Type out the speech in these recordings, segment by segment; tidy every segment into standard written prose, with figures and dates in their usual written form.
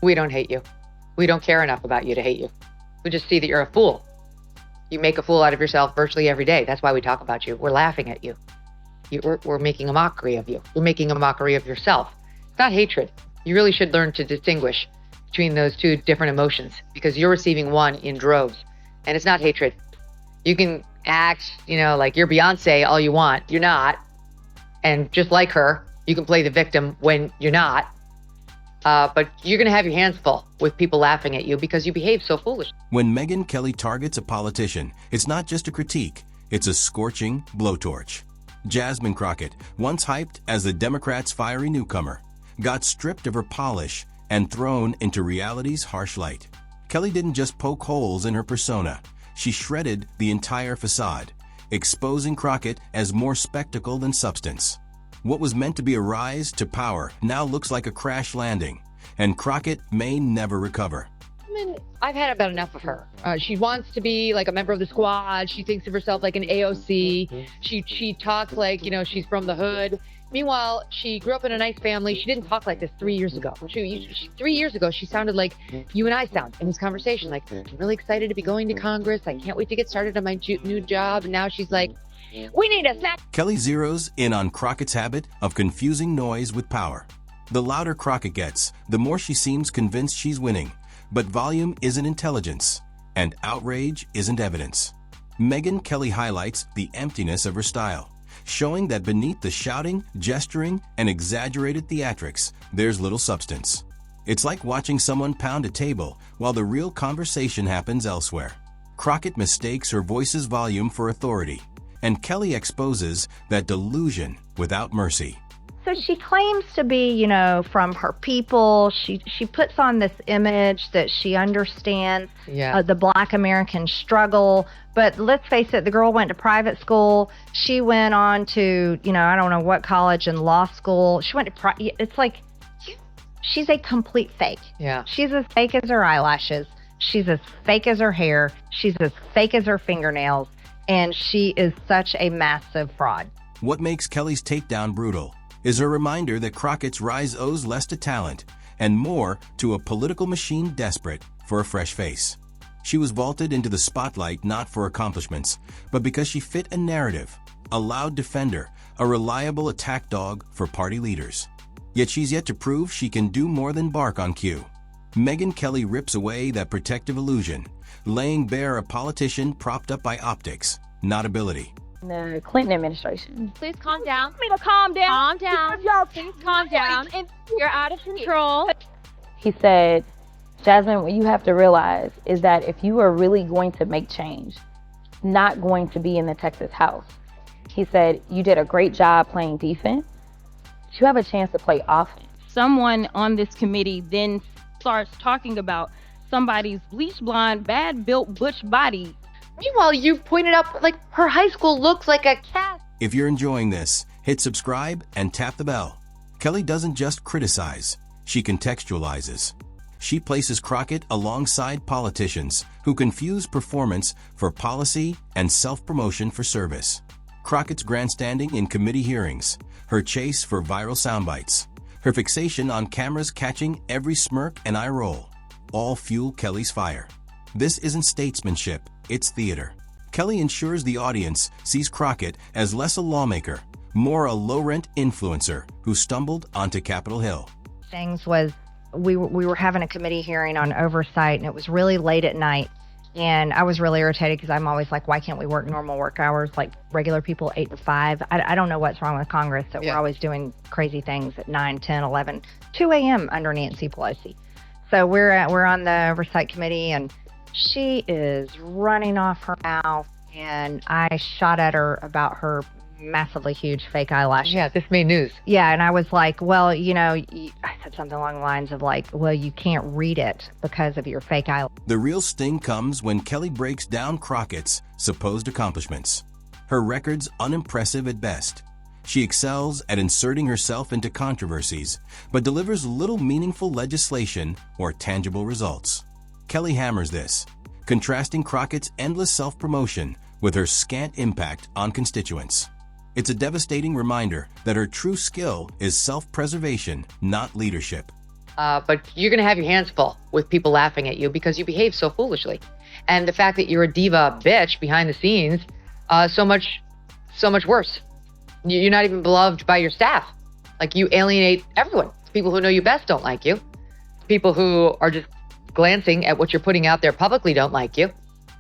We don't hate you. We don't care enough about you to hate you. We just see that you're a fool. You make a fool out of yourself virtually every day. That's why we talk about you. We're laughing at you. We're making a mockery of you. You're making a mockery of yourself. It's not hatred. You really should learn to distinguish between those two different emotions, because you're receiving one in droves, and it's not hatred. You can act, like you're Beyonce all you want. You're not. And just like her, you can play the victim when you're not. But you're going to have your hands full with people laughing at you because you behave so foolish. When Megyn Kelly targets a politician, it's not just a critique, it's a scorching blowtorch. Jasmine Crockett, once hyped as the Democrats' fiery newcomer, got stripped of her polish and thrown into reality's harsh light. Kelly didn't just poke holes in her persona, she shredded the entire facade, exposing Crockett as more spectacle than substance. What was meant to be a rise to power now looks like a crash landing, and Crockett may never recover. I've had about enough of her. She wants to be like a member of the squad. She thinks of herself like an AOC. She talks like, she's from the hood. Meanwhile, she grew up in a nice family. She didn't talk like this 3 years ago. 3 years ago, she sounded like you and I sound in this conversation. Like, I'm really excited to be going to Congress. I can't wait to get started on my new job. And now she's like, we need a snap. Kelly zeroes in on Crockett's habit of confusing noise with power. The louder Crockett gets, the more she seems convinced she's winning. But volume isn't intelligence, and outrage isn't evidence. Megyn Kelly highlights the emptiness of her style, showing that beneath the shouting, gesturing, and exaggerated theatrics, there's little substance. It's like watching someone pound a table while the real conversation happens elsewhere. Crockett mistakes her voice's volume for authority, and Kelly exposes that delusion without mercy. So she claims to be, from her people. She puts on this image that she understands the Black American struggle. But let's face it, the girl went to private school. She went on to, I don't know what college and law school. She went to, it's like, she's a complete fake. Yeah. She's as fake as her eyelashes. She's as fake as her hair. She's as fake as her fingernails. And she is such a massive fraud. What makes Kelly's takedown brutal is her reminder that Crockett's rise owes less to talent and more to a political machine desperate for a fresh face. She was vaulted into the spotlight not for accomplishments, but because she fit a narrative, a loud defender, a reliable attack dog for party leaders. Yet she's yet to prove she can do more than bark on cue. Megyn Kelly rips away that protective illusion, laying bare a politician propped up by optics, not ability. The Clinton administration. Please calm down. Me to calm down. Calm down. Please calm down. You're out of control. He said, Jasmine, what you have to realize is that if you are really going to make change, not going to be in the Texas House. He said, you did a great job playing defense. You have a chance to play offense. Someone on this committee then starts talking about somebody's bleach blonde, bad built butch body. Meanwhile, you pointed out like her high school looks like a cat. If you're enjoying this, hit subscribe and tap the bell. Kelly doesn't just criticize, she contextualizes. She places Crockett alongside politicians who confuse performance for policy and self-promotion for service. Crockett's grandstanding in committee hearings, her chase for viral soundbites, her fixation on cameras catching every smirk and eye roll, all fuel Kelly's fire. This isn't statesmanship, it's theater. Kelly ensures the audience sees Crockett as less a lawmaker, more a low-rent influencer who stumbled onto Capitol Hill. Things was, we were having a committee hearing on oversight, and it was really late at night. And I was really irritated because I'm always like, why can't we work normal work hours like regular people, 8 to 5? I don't know what's wrong with Congress that we're always doing crazy things at 9, 10, 11, 2 a.m. under Nancy Pelosi. So we're on the oversight committee, and she is running off her mouth, and I shot at her about her massively huge fake eyelashes. Yeah, this made news. Yeah, and I was like, well, I said something along the lines of like, well, you can't read it because of your fake eyelashes. The real sting comes when Kelly breaks down Crockett's supposed accomplishments. Her record's unimpressive at best. She excels at inserting herself into controversies, but delivers little meaningful legislation or tangible results. Kelly hammers this, contrasting Crockett's endless self-promotion with her scant impact on constituents. It's a devastating reminder that her true skill is self-preservation, not leadership. But you're going to have your hands full with people laughing at you because you behave so foolishly. And the fact that you're a diva bitch behind the scenes, so much worse. You're not even beloved by your staff. Like, you alienate everyone. People who know you best don't like you. People who are just glancing at what you're putting out there publicly don't like you.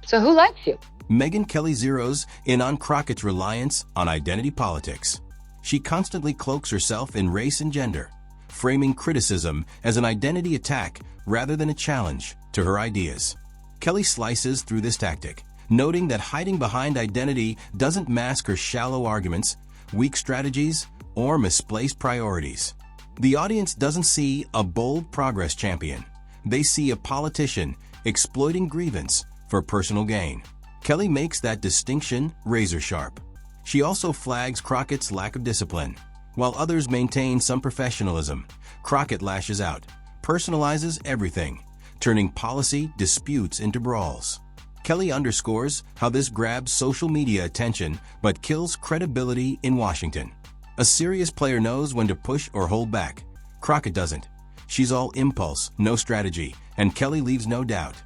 So who likes you? Megyn Kelly zeroes in on Crockett's reliance on identity politics. She constantly cloaks herself in race and gender, framing criticism as an identity attack rather than a challenge to her ideas. Kelly slices through this tactic, noting that hiding behind identity doesn't mask her shallow arguments, weak strategies, or misplaced priorities. The audience doesn't see a bold progress champion. They see a politician exploiting grievance for personal gain. Kelly makes that distinction razor sharp. She also flags Crockett's lack of discipline. While others maintain some professionalism, Crockett lashes out, personalizes everything, turning policy disputes into brawls. Kelly underscores how this grabs social media attention but kills credibility in Washington. A serious player knows when to push or hold back. Crockett doesn't. She's all impulse, no strategy, and Kelly leaves no doubt.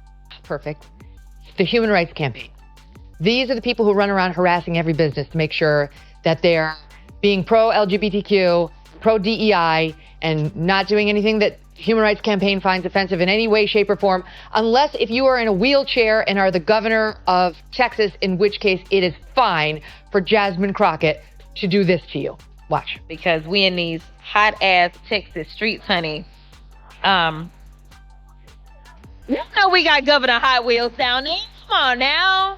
Perfect. The Human Rights Campaign. These are the people who run around harassing every business to make sure that they're being pro-LGBTQ, pro-DEI, and not doing anything that Human Rights Campaign finds offensive in any way, shape, or form, unless if you are in a wheelchair and are the governor of Texas, in which case it is fine for Jasmine Crockett to do this to you. Watch. Because we in these hot-ass Texas streets, honey. You know we got Governor Hot Wheels down there. Come on now.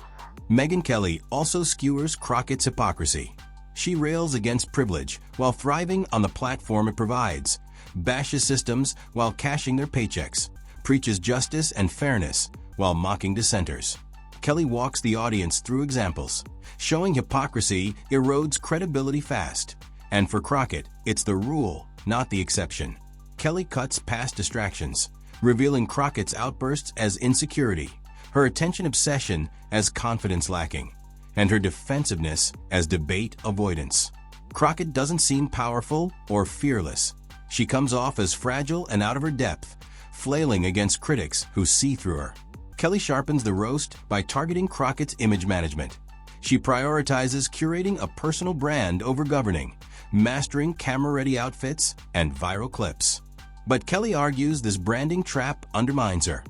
Megyn Kelly also skewers Crockett's hypocrisy. She rails against privilege while thriving on the platform it provides, bashes systems while cashing their paychecks, preaches justice and fairness while mocking dissenters. Kelly walks the audience through examples, showing hypocrisy erodes credibility fast. And for Crockett, it's the rule, not the exception. Kelly cuts past distractions, revealing Crockett's outbursts as insecurity, her attention obsession as confidence lacking, and her defensiveness as debate avoidance. Crockett doesn't seem powerful or fearless. She comes off as fragile and out of her depth, flailing against critics who see through her. Kelly sharpens the roast by targeting Crockett's image management. She prioritizes curating a personal brand over governing, mastering camera-ready outfits and viral clips. But Kelly argues this branding trap undermines her.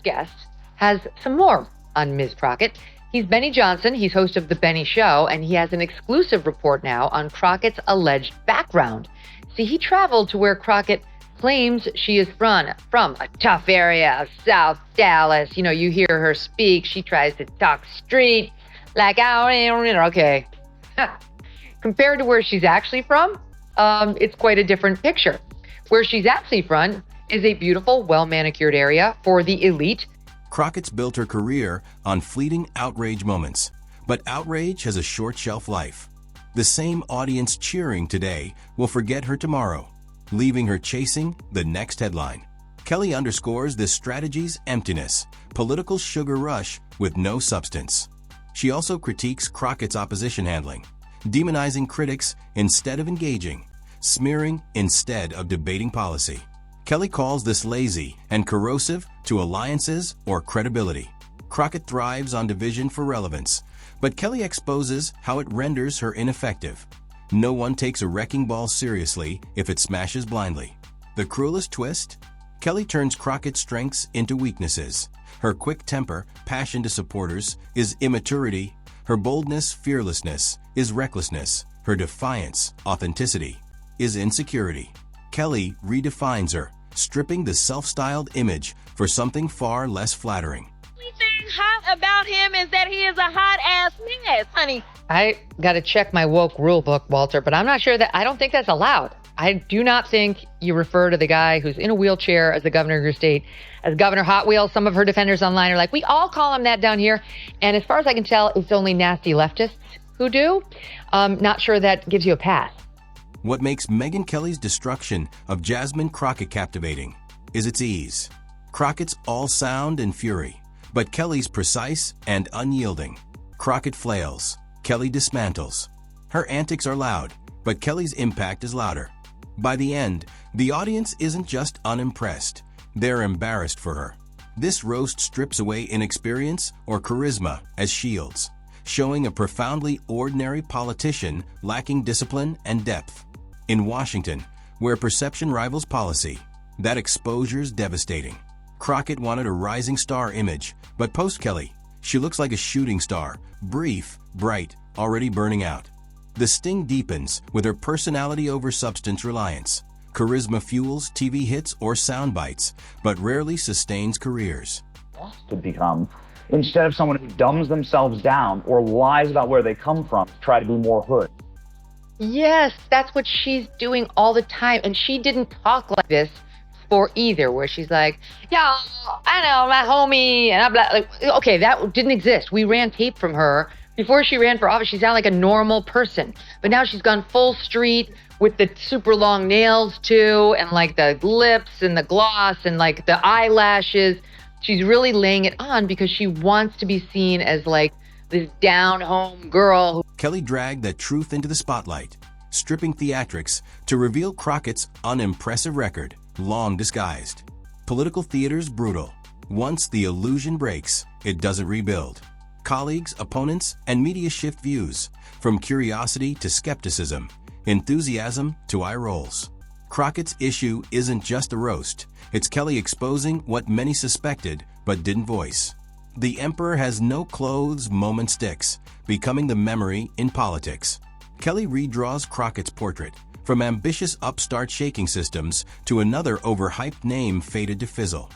Guest has some more on Ms. Crockett. He's Benny Johnson. He's host of The Benny Show, and he has an exclusive report now on Crockett's alleged background. See, he traveled to where Crockett claims she is from a tough area of South Dallas. You know, you hear her speak. She tries to talk street, like, okay. Compared to where she's actually from, it's quite a different picture. Where she's actually from is a beautiful, well-manicured area for the elite. Crockett's built her career on fleeting outrage moments, but outrage has a short shelf life. The same audience cheering today will forget her tomorrow, leaving her chasing the next headline. Kelly underscores this strategy's emptiness, political sugar rush with no substance. She also critiques Crockett's opposition handling, demonizing critics instead of engaging, smearing instead of debating policy. Kelly calls this lazy and corrosive to alliances or credibility. Crockett thrives on division for relevance, but Kelly exposes how it renders her ineffective. No one takes a wrecking ball seriously if it smashes blindly. The cruelest twist? Kelly turns Crockett's strengths into weaknesses. Her quick temper, passion to supporters, is immaturity. Her boldness, fearlessness, is recklessness. Her defiance, authenticity, is insecurity. Kelly redefines her, stripping the self-styled image for something far less flattering. The only thing hot about him is that he is a hot-ass mess, honey. I got to check my woke rule book, Walter, but I'm not sure I don't think that's allowed. I do not think you refer to the guy who's in a wheelchair as the governor of your state as Governor Hot Wheels. Some of her defenders online are like, we all call him that down here. And as far as I can tell, it's only nasty leftists who do. Not sure that gives you a pass. What makes Megyn Kelly's destruction of Jasmine Crockett captivating is its ease. Crockett's all sound and fury, but Kelly's precise and unyielding. Crockett flails, Kelly dismantles. Her antics are loud, but Kelly's impact is louder. By the end, the audience isn't just unimpressed, they're embarrassed for her. This roast strips away inexperience or charisma as shields, showing a profoundly ordinary politician lacking discipline and depth. In Washington, where perception rivals policy, that exposure's devastating. Crockett wanted a rising star image, but post-Kelly, she looks like a shooting star, brief, bright, already burning out. The sting deepens with her personality over substance reliance. Charisma fuels TV hits or sound bites, but rarely sustains careers. To become, instead of someone who dumbs themselves down or lies about where they come from, try to be more hood. Yes, that's what she's doing all the time. And she didn't talk like this before either, where she's like, yeah, I know, my homie, and I'm like, okay, that didn't exist. We ran tape from her. Before she ran for office, she sounded like a normal person. But now she's gone full street with the super long nails too, and like the lips and the gloss and like the eyelashes. She's really laying it on because she wants to be seen as like this down-home girl. Kelly dragged that truth into the spotlight, stripping theatrics to reveal Crockett's unimpressive record, long disguised. Political theater's brutal. Once the illusion breaks, it doesn't rebuild. Colleagues, opponents, and media shift views, from curiosity to skepticism, enthusiasm to eye rolls. Crockett's issue isn't just a roast, it's Kelly exposing what many suspected but didn't voice. The emperor has no clothes moment sticks, becoming the memory in politics. Kelly redraws Crockett's portrait, from ambitious upstart shaking systems to another overhyped name fated to fizzle.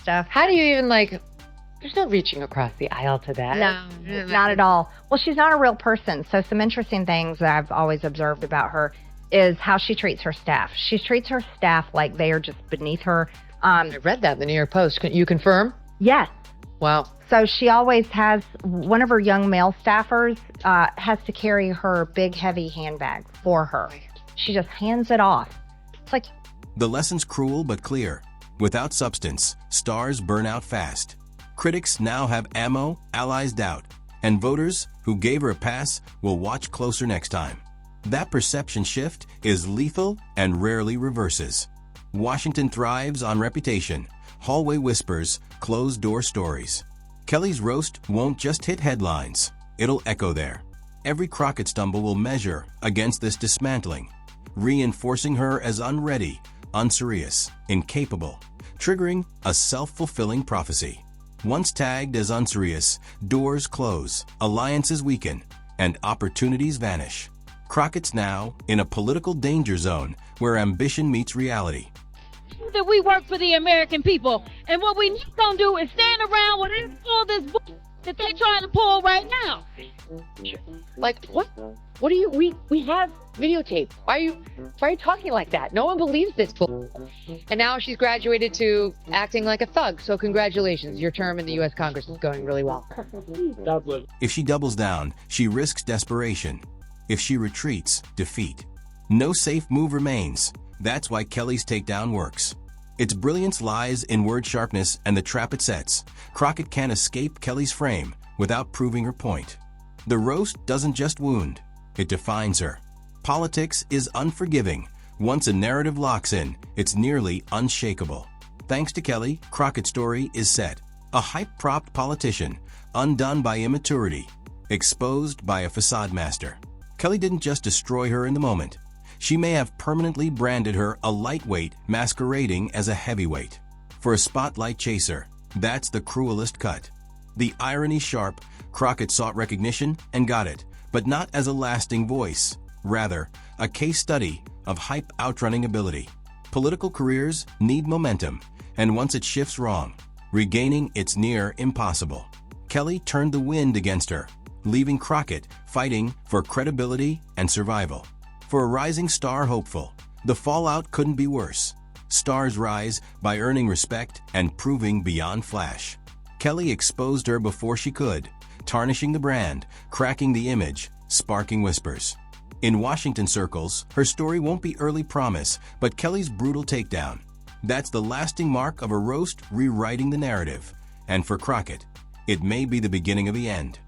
How do you even like, there's no reaching across the aisle to that. No, not at all. Well, she's not a real person. So some interesting things that I've always observed about her is how she treats her staff. She treats her staff like they are just beneath her. I read that in the New York Post. Can you confirm? Yes. Wow. So she always has, one of her young male staffers has to carry her big, heavy handbag for her. She just hands it off. It's like, The lesson's cruel but clear. Without substance, stars burn out fast. Critics now have ammo, allies doubt, and voters who gave her a pass will watch closer next time. That perception shift is lethal and rarely reverses. Washington thrives on reputation, hallway whispers, closed-door stories. Kelly's roast won't just hit headlines, it'll echo there. Every Crockett stumble will measure against this dismantling, reinforcing her as unready, unserious, incapable, triggering a self-fulfilling prophecy. Once tagged as unserious, doors close, alliances weaken, and opportunities vanish. Crockett's now in a political danger zone where ambition meets reality. That we work for the American people, and what we not gonna do is stand around with all this that they're trying to pull right now. Like, what do you, we have videotape. Why are you talking like that? No one believes this bull. And now she's graduated to acting like a thug. So congratulations, your term in the U.S. Congress is going really well. If she doubles down, she risks desperation. If she retreats, defeat. No safe move remains. That's why Kelly's takedown works. Its brilliance lies in word sharpness and the trap it sets. Crockett can't escape Kelly's frame without proving her point. The roast doesn't just wound, it defines her. Politics is unforgiving. Once a narrative locks in, it's nearly unshakable. Thanks to Kelly, Crockett's story is set. A hype-propped politician, undone by immaturity, exposed by a facade master. Kelly didn't just destroy her in the moment. She may have permanently branded her a lightweight masquerading as a heavyweight. For a spotlight chaser, that's the cruelest cut. The irony sharp, Crockett sought recognition and got it, but not as a lasting voice. Rather, a case study of hype outrunning ability. Political careers need momentum, and once it shifts wrong, regaining it's near impossible. Kelly turned the wind against her, leaving Crockett fighting for credibility and survival. For a rising star hopeful, the fallout couldn't be worse. Stars rise by earning respect and proving beyond flash. Kelly exposed her before she could, tarnishing the brand, cracking the image, sparking whispers. In Washington circles, her story won't be early promise, but Kelly's brutal takedown. That's the lasting mark of a roast rewriting the narrative. And for Crockett, it may be the beginning of the end.